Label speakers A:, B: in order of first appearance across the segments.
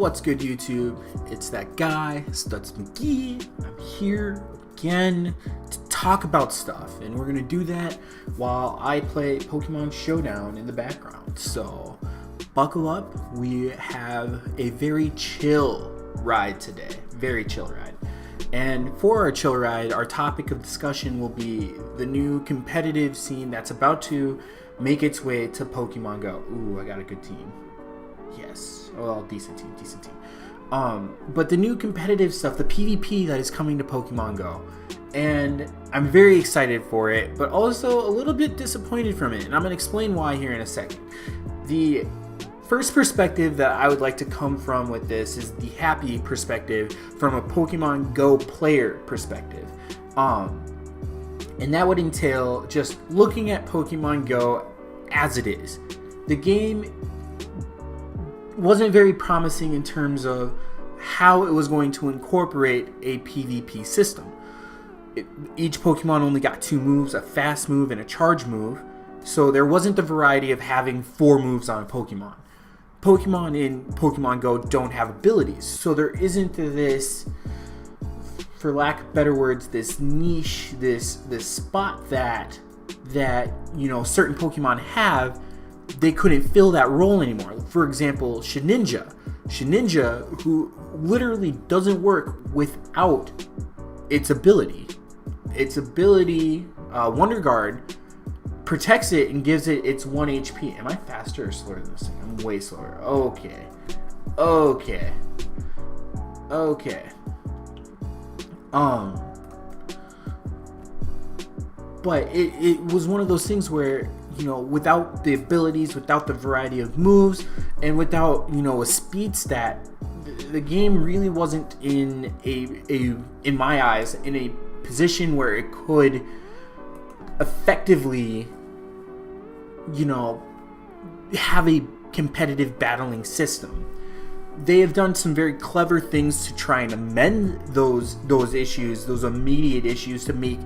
A: What's good, YouTube? It's that guy, Stutz McGee. I'm here again to talk about stuff, and we're gonna do that while I play Pokemon Showdown in the background. So, buckle up. We have a very chill ride today. Very chill ride. And for our chill ride, our topic of discussion will be the new competitive scene that's about to make its way to Pokemon Go. Ooh, I got a good team. Yes. Well, decent team. But the new competitive stuff, the PvP that is coming to Pokemon Go. And I'm very excited for it, but also a little bit disappointed from it. And I'm going to explain why here in a second. The first perspective that I would like to come from with this is the happy perspective from a Pokemon Go player perspective. And that would entail just looking at Pokemon Go as it is. The game wasn't very promising in terms of how it was going to incorporate a PvP system. Each Pokemon only got 2 moves, a fast move and a charge move, so there wasn't the variety of having 4 moves on a Pokemon. Pokemon in Pokemon Go don't have abilities, so there isn't this, for lack of better words, this niche, this spot that certain Pokemon have. They couldn't fill that role anymore. For example, Shedinja, who literally doesn't work without its ability. Wonder Guard, protects it and gives it its 1 HP. Am I faster or slower than this thing? I'm way slower. Okay. But it was one of those things where, without the abilities, without the variety of moves, and without, a speed stat, the game really wasn't in my eyes, in a position where it could effectively, have a competitive battling system. They have done some very clever things to try and amend those issues, those immediate issues, to make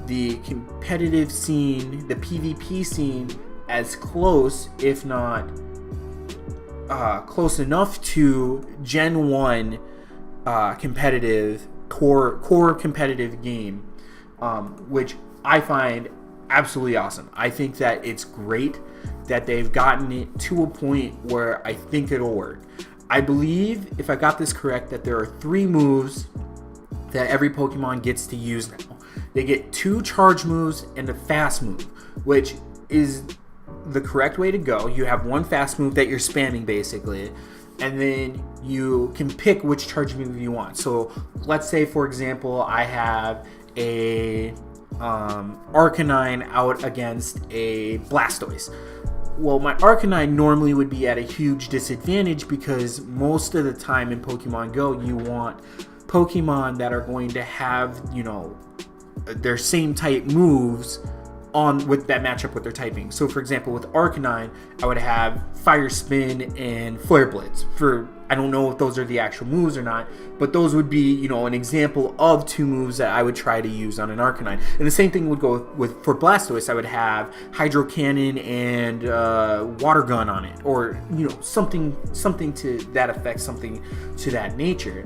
A: the competitive scene, the PvP scene, as close, if not close enough to Gen 1 competitive, core competitive game, which I find absolutely awesome. I think that it's great that they've gotten it to a point where I think it'll work. I believe, if I got this correct, that there are 3 moves that every Pokemon gets to use now. They get 2 charge moves and a fast move, which is the correct way to go. You have 1 fast move that you're spamming basically, and then you can pick which charge move you want. So let's say, for example, I have a Arcanine out against a Blastoise. Well, my Arcanine normally would be at a huge disadvantage because most of the time in Pokemon Go, you want Pokemon that are going to have, their same type moves with that matchup with their typing. So, for example, with Arcanine, I would have Fire Spin and Flare Blitz. I don't know if those are the actual moves or not, but those would be, an example of 2 moves that I would try to use on an Arcanine. And the same thing would go for Blastoise. I would have Hydro Cannon and Water Gun on it, or something to that effect, something to that nature.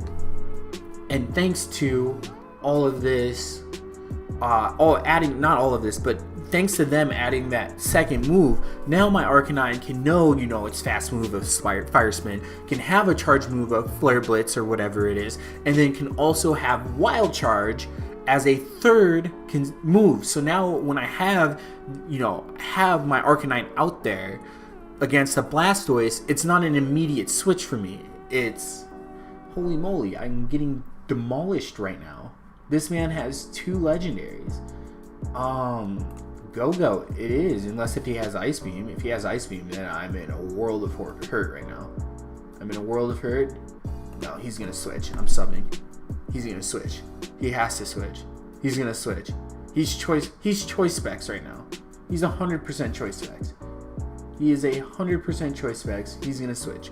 A: And thanks to all of this, thanks to them adding that second move, now my Arcanine can know, its fast move of Fire Spin, can have a charge move of Flare Blitz or whatever it is, and then can also have Wild Charge as a third move. So now when I have my Arcanine out there against a Blastoise, it's not an immediate switch for me. It's, holy moly, I'm getting demolished right now. This man has 2 legendaries. Go-Go, it is, unless if he has Ice Beam. If he has Ice Beam, then I'm in a world of hurt right now. I'm in a world of hurt. No, he's gonna switch. I'm subbing. He's gonna switch. He has to switch. He's gonna switch. He's choice specs right now. He's 100% choice specs. He is 100% choice specs. He's gonna switch.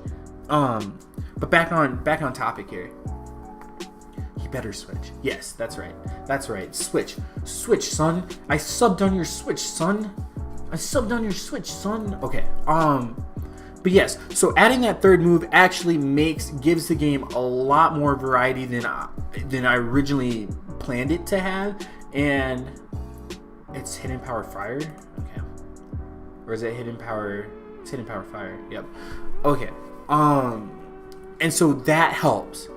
A: But back on topic here. Better switch. Yes, that's right. Switch, son. I subbed on your Switch, son. Okay. But yes, so adding that third move actually gives the game a lot more variety than I originally planned it to have. And it's hidden power fire? Okay. Or is it hidden power? It's hidden power fire. Yep. Okay. And so that helps.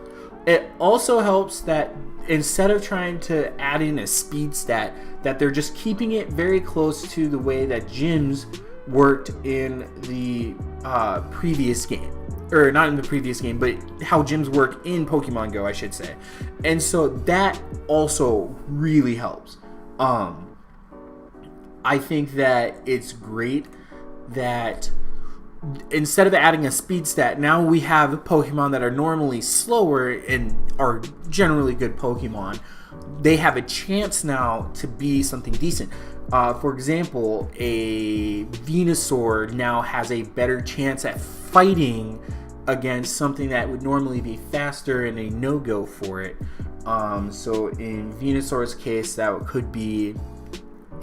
A: It also helps that instead of trying to add in a speed stat, that they're just keeping it very close to the way that gyms worked in the previous game. Or not in the previous game, but how gyms work in Pokemon Go, I should say. And so that also really helps. I think that it's great that instead of adding a speed stat, now we have Pokemon that are normally slower and are generally good Pokemon. They have a chance now to be something decent. For example, a Venusaur now has a better chance at fighting against something that would normally be faster and a no-go for it. So in Venusaur's case, that could be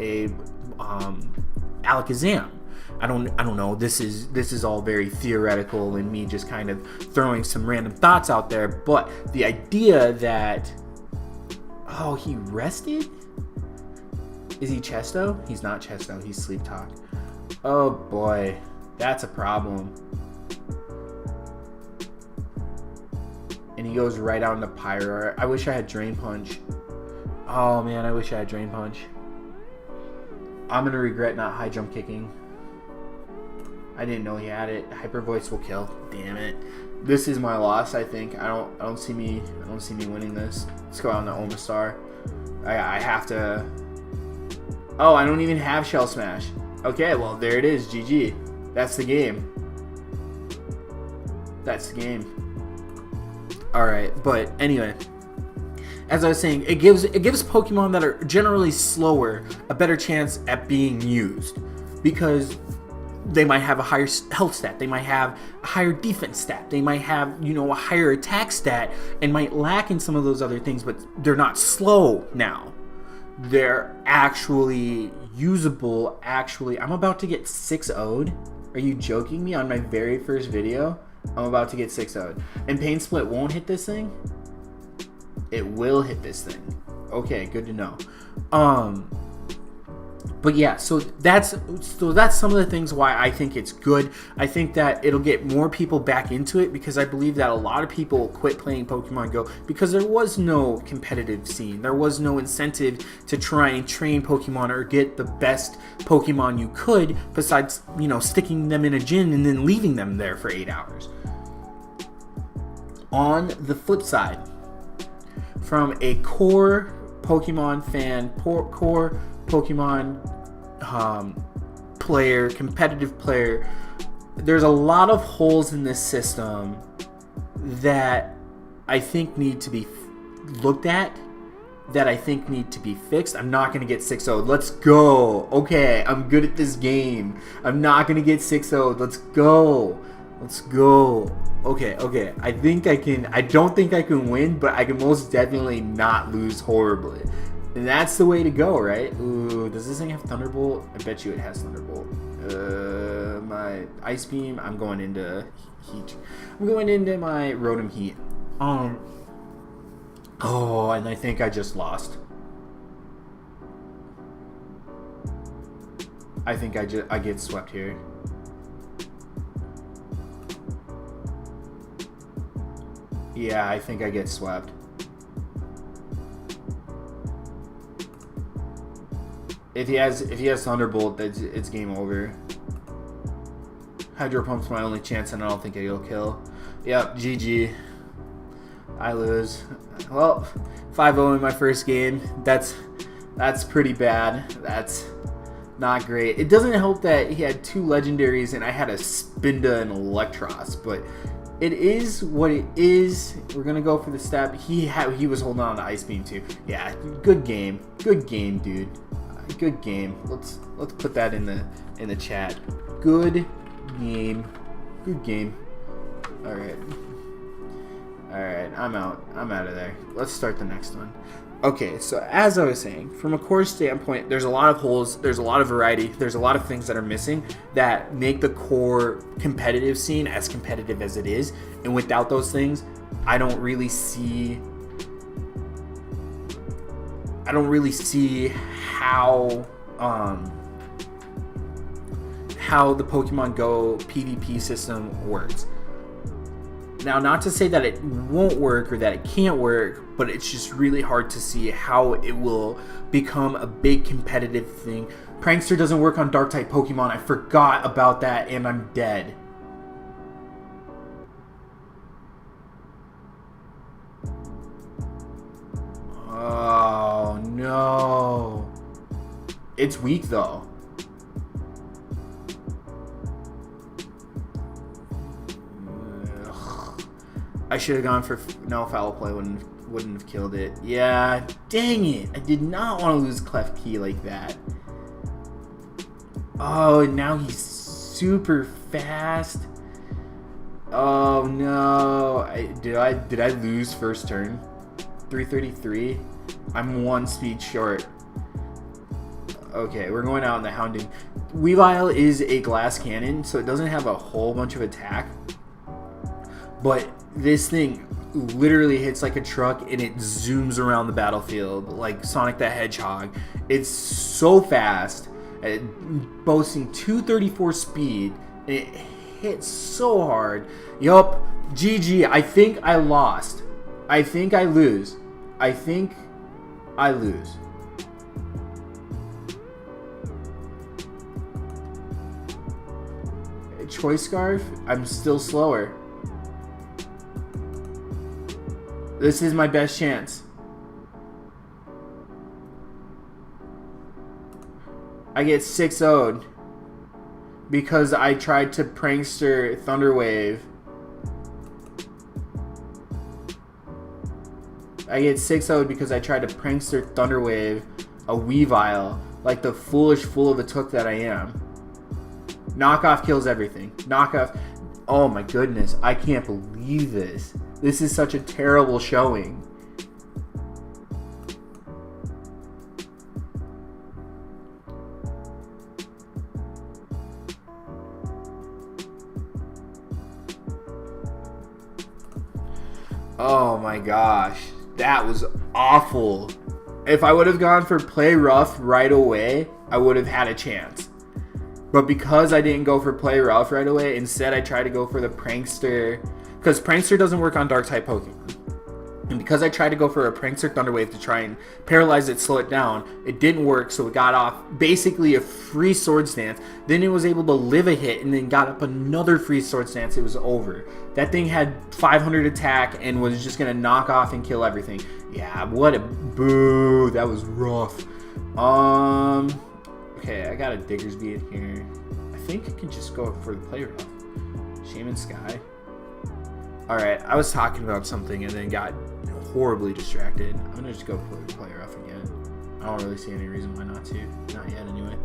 A: a Alakazam. I don't know. This is all very theoretical and me just kind of throwing some random thoughts out there. But the idea that he rested? Is he Chesto? He's not Chesto. He's Sleep Talk. Oh boy, that's a problem. And he goes right out into Pyro. I wish I had Drain Punch. Oh man, I wish I had Drain Punch. I'm gonna regret not high jump kicking. I didn't know he had it. Hyper Voice will kill. Damn it. This is my loss, I think. I don't see me winning this. Let's go out into Omastar. I have to. Oh, I don't even have Shell Smash. Okay, well there it is. GG. That's the game. That's the game. Alright, but anyway. As I was saying, it gives Pokemon that are generally slower a better chance at being used. Because they might have a higher health stat, they might have a higher defense stat, they might have, a higher attack stat, and might lack in some of those other things, but they're not slow now. They're actually usable. Actually, I'm about to get 6-0'd. Are you joking me? On my very first video, I'm about to get 6-0'd. And Pain Split won't hit this thing? It will hit this thing. Okay, good to know. But yeah, so that's some of the things why I think it's good. I think that it'll get more people back into it because I believe that a lot of people quit playing Pokemon Go because there was no competitive scene. There was no incentive to try and train Pokemon or get the best Pokemon you could besides, sticking them in a gym and then leaving them there for 8 hours. On the flip side, from a core Pokemon fan, core Pokemon player, competitive player, there's a lot of holes in this system that I think need to be looked at, that I think need to be fixed. I'm not going to get 6-0. Let's go. Okay, I'm good at this game. I'm not going to get 6-0. Let's go. Let's go. Okay. I think I can. I don't think I can win, but I can most definitely not lose horribly. And that's the way to go, right? Ooh, does this thing have Thunderbolt? I bet you it has Thunderbolt. My Ice Beam, I'm going into Heat. I'm going into my Rotom Heat. Oh, and I think I just lost. I think I get swept here. Yeah, I think I get swept. If he has Thunderbolt, it's game over. Hydro Pump's my only chance, and I don't think it'll kill. Yep, GG. I lose. Well, 5-0 in my first game. That's pretty bad. That's not great. It doesn't help that he had 2 legendaries and I had a Spinda and Electros, but it is what it is. We're gonna go for the stab. He was holding on to Ice Beam too. Yeah, good game. Good game, dude. Good game. Let's put that in the chat. Good game. Good game. All right. I'm out of there. Let's start the next one. Okay, so as I was saying, from a core standpoint, there's a lot of holes, there's a lot of variety, there's a lot of things that are missing that make the core competitive scene as competitive as it is. And without those things, I don't really see how the Pokemon Go PvP system works. Now, not to say that it won't work or that it can't work, but it's just really hard to see how it will become a big competitive thing. Prankster doesn't work on Dark-type Pokemon. I forgot about that, and I'm dead. Oh, no. It's weak, though. I should have gone for no foul play. Wouldn't have killed it. Yeah, dang it! I did not want to lose Klefki like that. Oh, and now he's super fast. Oh no! Did I lose first turn? 333. I'm one speed short. Okay, we're going out in the Houndoom. Weavile is a glass cannon, so it doesn't have a whole bunch of attack, but this thing literally hits like a truck and it zooms around the battlefield like Sonic the Hedgehog. It's so fast, boasting 234 speed, and it hits so hard. Yup, GG. I think I lost. I think I lose. I think I lose. Choice Scarf, I'm still slower. This is my best chance. I get 6-0'd because I tried to prankster Thunderwave. I get 6-0'd because I tried to prankster Thunderwave a Weavile like the foolish fool of a took that I am. Knockoff kills everything. Knockoff. Oh my goodness. I can't believe this. This is such a terrible showing. Oh my gosh. That was awful. If I would have gone for play rough right away, I would have had a chance. But because I didn't go for play rough right away, instead I tried to go for the prankster, because prankster doesn't work on dark type Pokemon. And because I tried to go for a prankster Thunderwave to try and paralyze it, slow it down, it didn't work, so it got off basically a free Swords Dance. Then it was able to live a hit and then got up another free Swords Dance. It was over. That thing had 500 attack and was just going to knock off and kill everything. Yeah, what a boo. That was rough. Okay, I got a Diggersby in here. I think I can just go for the play rough. Shaman Sky. Alright, I was talking about something and then got horribly distracted. I'm gonna just go play rough again. I don't really see any reason why not to. Not yet, anyway.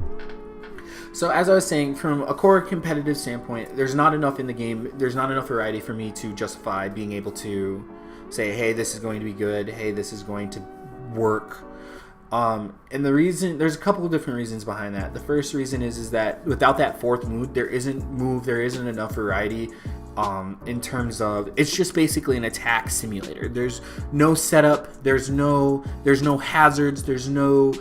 A: So, as I was saying, from a core competitive standpoint, there's not enough in the game. There's not enough variety for me to justify being able to say, hey, this is going to be good. Hey, this is going to work. And the reason, there's a couple of different reasons behind that. The first reason is that without that fourth move, there isn't enough variety. In terms of, it's just basically an attack simulator. There's no setup, there's no hazards, there's no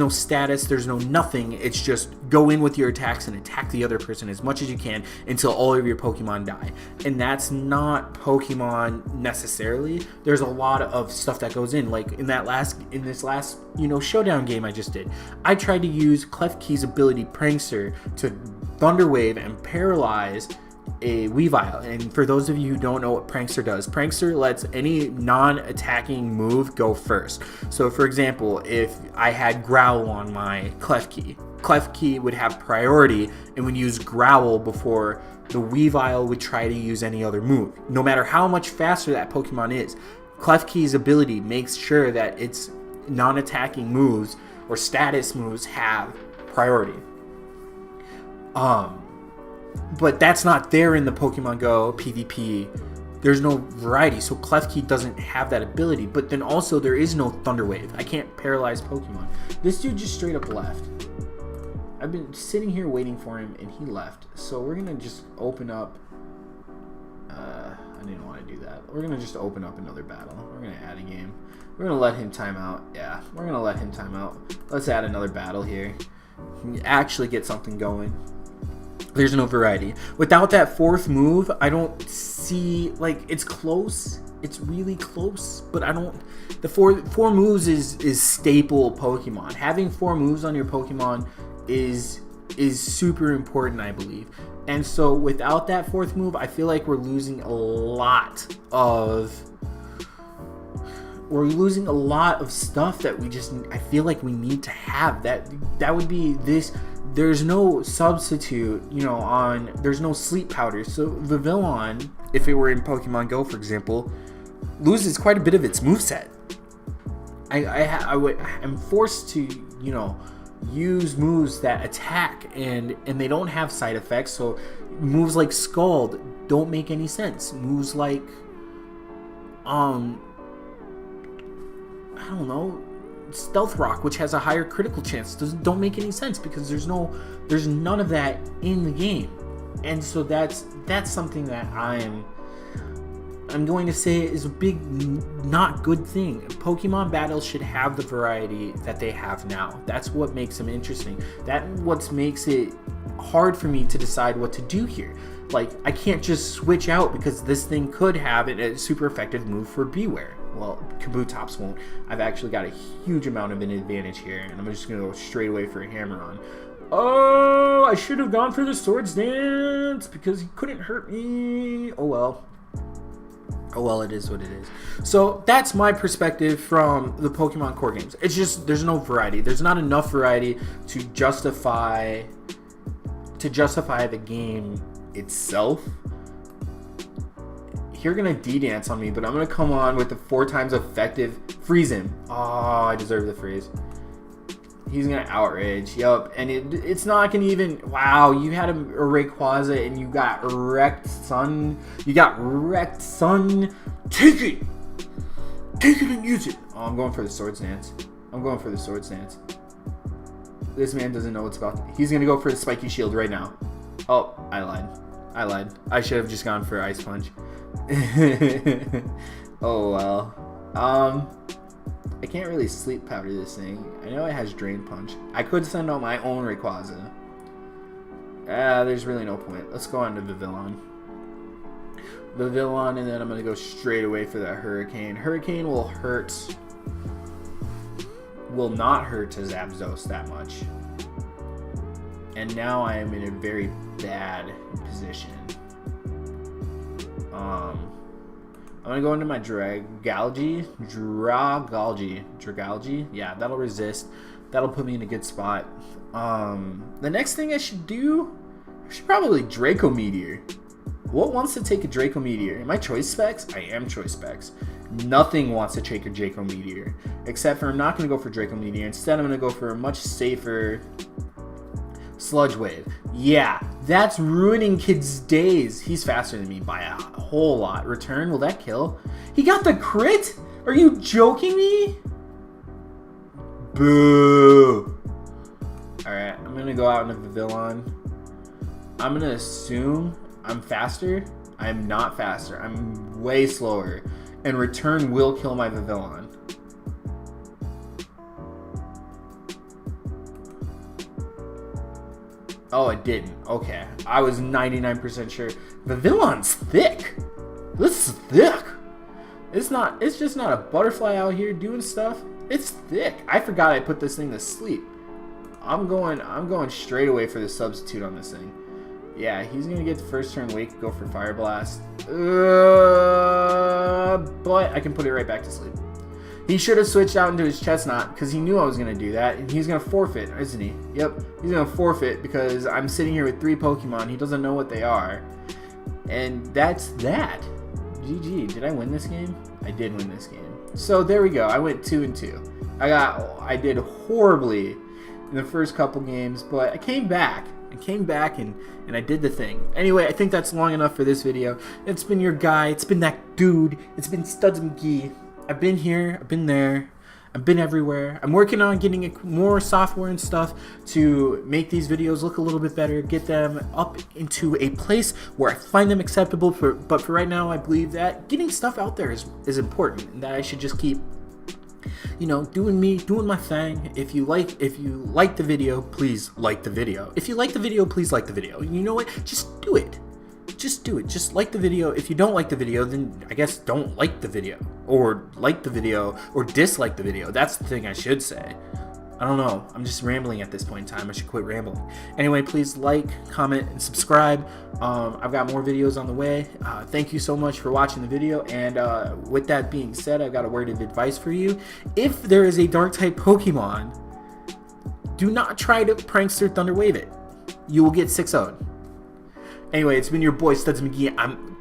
A: status, there's no nothing. It's just go in with your attacks and attack the other person as much as you can until all of your Pokemon die. And that's not Pokemon necessarily. There's a lot of stuff that goes in. Like in this last showdown game I just did, I tried to use Klefki's ability Prankster to Thunderwave and paralyze a Weavile. And for those of you who don't know what Prankster does, Prankster lets any non-attacking move go first. So for example, if I had Growl on my Klefki would have priority and would use Growl before the Weavile would try to use any other move. No matter how much faster that Pokemon is, Klefki's ability makes sure that its non-attacking moves or status moves have priority. But that's not there in the Pokemon Go PvP there's no variety. So Klefki doesn't have that ability. But then also there is no Thunder Wave. I can't paralyze Pokemon. This dude just straight up left. I've been sitting here waiting for him, and he left. So we're going to just open up... I didn't want to do that. We're going to just open up another battle. We're going to add a game. We're going to let him time out. Yeah, we're going to let him time out. Let's add another battle here. Actually get something going. There's no variety. Without that fourth move, I don't see... Like, it's close. It's really close. But I don't... The four moves is staple Pokemon. Having 4 moves on your Pokemon is super important, I believe. And so without that 4th move, I feel like we're losing a lot of stuff that I feel like we need to have. That would be this. There's no substitute, there's no sleep powder. So Vivillon, if it were in Pokemon Go, for example, loses quite a bit of its moveset. I'm forced to, use moves that attack and they don't have side effects. So moves like Scald don't make any sense. Moves like I don't know, Stealth Rock, which has a higher critical chance, don't make any sense because there's none of that in the game. And so that's something that I'm going to say is a big not good thing. Pokemon battles should have the variety that they have now. That's what makes them interesting. That's what makes it hard for me to decide what to do here. Like, I can't just switch out because this thing could have a super effective move for Bewear. Well, Kabutops won't. I've actually got a huge amount of an advantage here, and I'm just going to go straight away for a Hammer-On. Oh, I should have gone for the Swords Dance because he couldn't hurt me. Oh well. Oh well, it is what it is. So that's my perspective from the Pokemon core games. It's just there's no variety. There's not enough variety to justify the game itself. You're gonna D-dance on me, but I'm gonna come on with the 4 times effective. Freeze him. Oh, I deserve the freeze. He's gonna outrage. Yup, and it's not gonna even. Wow, you had a Rayquaza and you got wrecked, son. Take it and use it. Oh, I'm going for the Swords Dance. This man doesn't know what's about. He's gonna go for the Spiky Shield right now. Oh, I lied. I should have just gone for Ice Punch. Oh well. I can't really sleep powder this thing. I know it has Drain Punch. I could send out my own Rayquaza. There's really no point. Let's go on to Vivillon. And then I'm going to go straight away for that Hurricane. Hurricane will not hurt to Zapdos that much. And now I am in a very bad position. I'm going to go into my Dragalge. Yeah, that'll resist. That'll put me in a good spot. The next thing I should do, I should probably Draco Meteor. What wants to take a Draco Meteor? Am I Choice Specs? I am Choice Specs. Nothing wants to take a Draco Meteor. Except for I'm not going to go for Draco Meteor. Instead, I'm going to go for a much safer Sludge Wave. Yeah, that's ruining kids' days. He's faster than me by a whole lot. Return, will that kill? He got the crit? Are you joking me? Boo. Alright, I'm going to go out into Vivillon. I'm going to assume I'm faster. I'm not faster. I'm way slower. And Return will kill my Vivillon. Oh, it didn't. Okay. I was 99% sure. Vivillon's thick. This is thick. It's just not a butterfly out here doing stuff. It's thick. I forgot I put this thing to sleep. I'm going straight away for the substitute on this thing. Yeah, he's going to get the first turn Wake, go for Fire Blast. But I can put it right back to sleep. He should have switched out into his Chestnut because he knew I was going to do that. And he's going to forfeit, isn't he? Yep, he's going to forfeit because I'm sitting here with 3 Pokemon. He doesn't know what they are. And that's that. GG. Did I win this game? I did win this game. So there we go. I went 2-2. I did horribly in the first couple games, but I came back. I came back and I did the thing. Anyway, I think that's long enough for this video. It's been your guy. It's been that dude. It's been Studs McGee. I've been here. I've been there. I've been everywhere. I'm working on getting more software and stuff to make these videos look a little bit better, get them up into a place where I find them acceptable. But for right now, I believe that getting stuff out there is important, and that I should just keep, you know, doing my thing. If you like the video, please like the video. If you like the video, please like the video. You know what? Just do it. Just do it. Just like the video. If you don't like the video, then I guess don't like the video, or like the video, or dislike the video. That's the thing I should say. I don't know. I'm just rambling at this point in time. I should quit rambling. Anyway, please like, comment, and subscribe. I've got more videos on the way. Thank you so much for watching the video. And with that being said, I've got a word of advice for you. If there is a Dark-type Pokemon, do not try to Prankster Thunderwave it. You will get 6-0'd. Anyway, it's been your boy Studs McGee. I'm